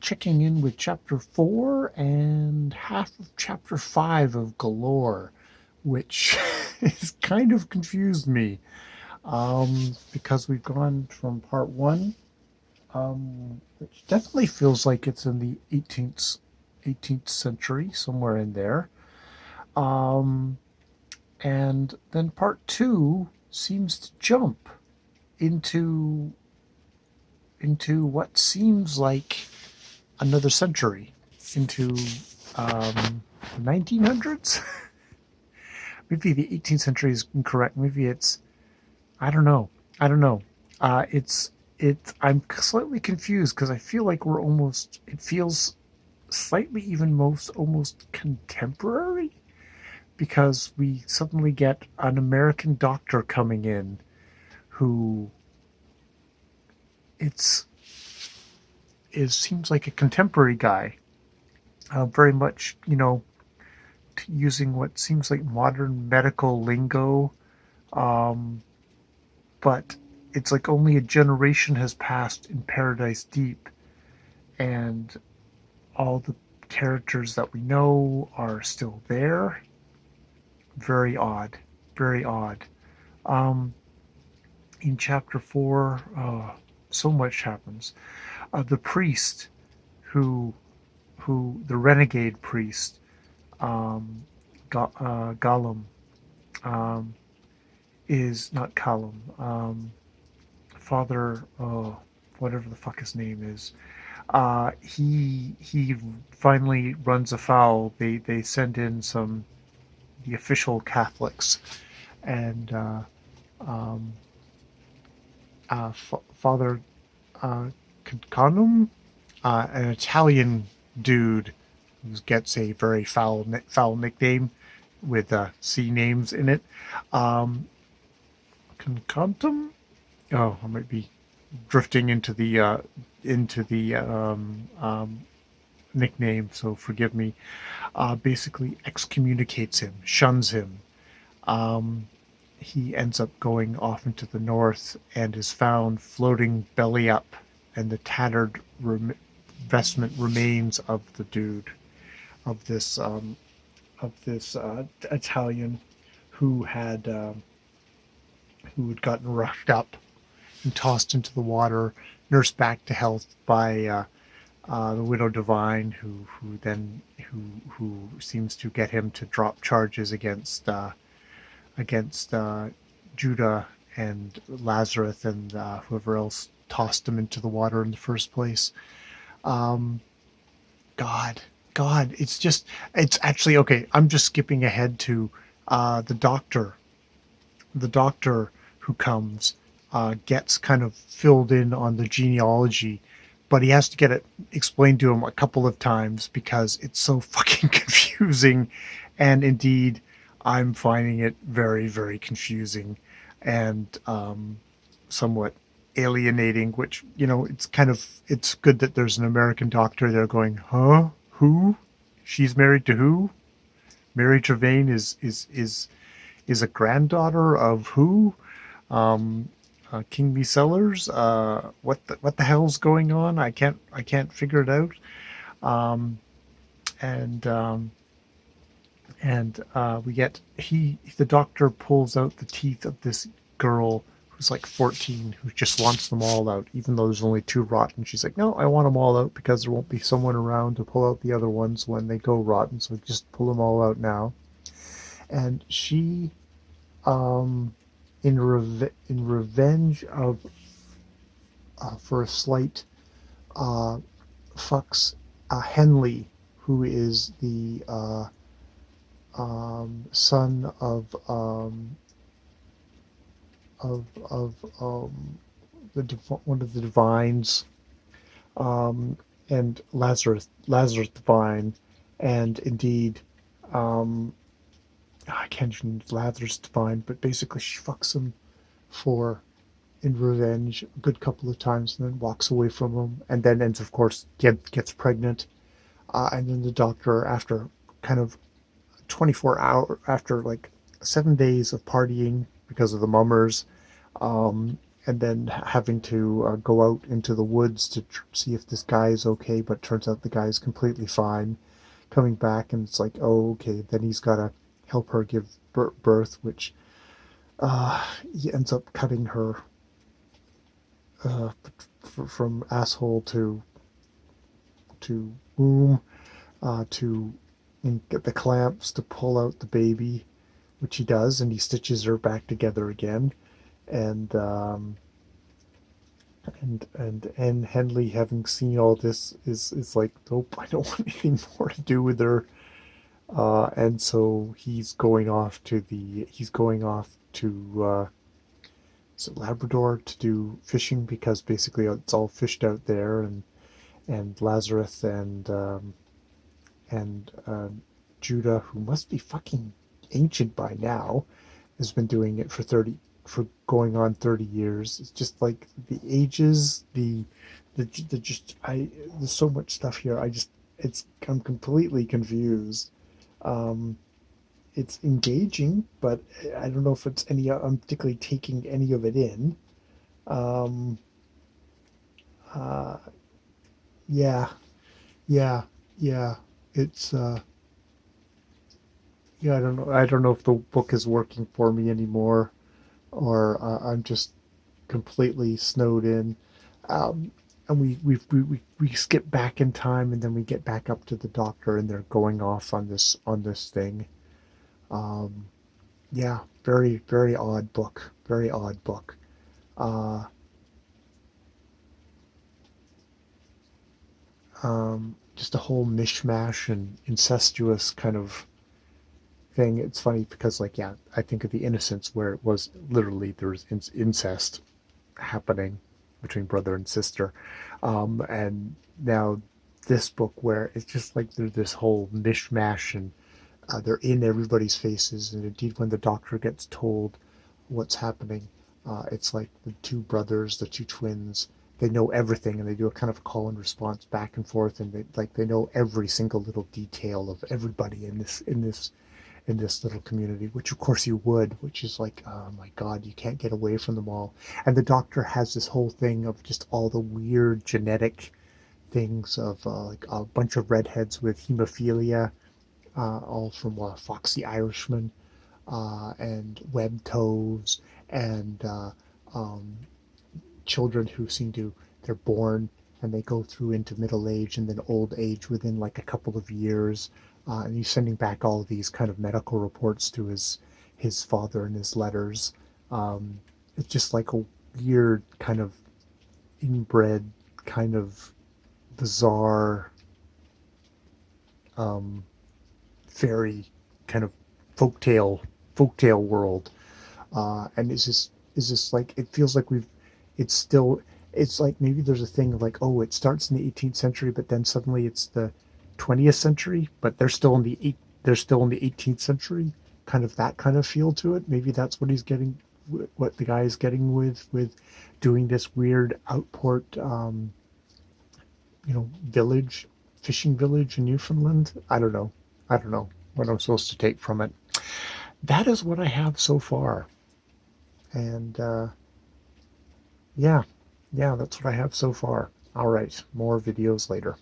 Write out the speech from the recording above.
Checking in with chapter 4 and half of chapter 5 of Galore, which has kind of confused me because we've gone from part 1, which definitely feels like it's in the 18th century, somewhere in there. Um, and then part 2 seems to jump into what seems like another century, into the 1900s. Maybe the 18th century is incorrect. Maybe it's, I don't know. I don't know. I'm slightly confused because I feel like it feels slightly even almost contemporary, because we suddenly get an American doctor coming in who it's seems like a contemporary guy, very much, using what seems like modern medical lingo, um, but it's like only a generation has passed in Paradise Deep, and all the characters that we know are still there. Very odd, very odd. Um, in chapter 4, so much happens. The priest, who the renegade priest, um, Gollum, um, is not Callum. Father, whatever the fuck his name is. He finally runs afoul. They send in the official Catholics, and um, Father Cancanum, an Italian dude who gets a very foul nickname with C names in it. Um, Concantum. Oh, I might be drifting into the nickname, so forgive me. Basically excommunicates him, shuns him. Um, he ends up going off into the north and is found floating belly up, and the tattered vestment remains of the dude, of this Italian who had gotten roughed up and tossed into the water, nursed back to health by the widow Divine, who seems to get him to drop charges against Judah and Lazarus and whoever else tossed him into the water in the first place. Um, God, God, it's actually okay. I'm just skipping ahead to the doctor. The doctor who comes gets kind of filled in on the genealogy, but he has to get it explained to him a couple of times because it's so fucking confusing. And indeed, I'm finding it very, very confusing and somewhat alienating, which, it's good that there's an American doctor there going, huh? Who? She's married to who? Mary Trevane is a granddaughter of who? King B. Sellers. What the hell's going on? I can't figure it out. Um, and we get the doctor pulls out the teeth of this girl who's like 14, who just wants them all out, even though there's only two rotten. She's like, no, I want them all out because there won't be someone around to pull out the other ones when they go rotten. So just pull them all out now. And she, um, in revenge of for a slight, uh, fucks Henley, who is the son of one of the divines, um, and Lazarus Divine, and indeed, um, I can't even Lazarus Divine, but basically she fucks him for in revenge a good couple of times, and then walks away from him, and then ends, of course, gets pregnant, and then the doctor, after kind of 24 hour after like 7 days of partying because of the mummers, um, and then having to go out into the woods to see if this guy is okay, but turns out the guy is completely fine. Coming back, and it's like, oh, okay, then he's got to help her give birth, which he ends up cutting her uh, from asshole to womb, to and get the clamps to pull out the baby, which he does, and he stitches her back together again. And and Henley, having seen all this, is like, nope, I don't want anything more to do with her. And so he's going off to is it Labrador to do fishing, because basically it's all fished out there, and Lazarus and Judah, who must be fucking ancient by now, has been doing it for going on 30 years. It's just like the ages, the just I there's so much stuff here. I'm completely confused. Um, it's engaging, but I don't know if it's I'm particularly taking any of it in. Um, uh, yeah, yeah, yeah. It's yeah. I don't know. I don't know if the book is working for me anymore, or I'm just completely snowed in. Um, and we skip back in time, and then we get back up to the doctor, and they're going off on this thing. Um, yeah, very very odd book. Very odd book. Uh, just a whole mishmash and incestuous kind of thing. It's funny because, like, yeah, I think of The Innocents, where it was literally there was incest happening between brother and sister, and now this book, where it's just like there's this whole mishmash, and they're in everybody's faces, and indeed when the doctor gets told what's happening, it's like the two brothers, the two twins, they know everything, and they do a kind of call and response back and forth, and they know every single little detail of everybody in this little community, which of course you would, which is like, oh my God, you can't get away from them all. And the doctor has this whole thing of just all the weird genetic things of like a bunch of redheads with hemophilia, all from Foxy Irishman, and webbed toes, and um, children who seem to, they're born and they go through into middle age and then old age within like a couple of years. And he's sending back all of these kind of medical reports to his father in his letters. It's just like a weird kind of inbred, kind of bizarre, um, fairy kind of folktale folktale world. And it's just like, it feels like it's still, it's like maybe there's a thing of like, oh, it starts in the 18th century, but then suddenly it's the 20th century, but they're still in the 18th century, kind of that kind of feel to it. Maybe that's what he's getting, what the guy is getting with doing this weird outport, village, fishing village in Newfoundland. I don't know what I'm supposed to take from it. That is what I have so far. And yeah, yeah, that's what I have so far. All right, more videos later.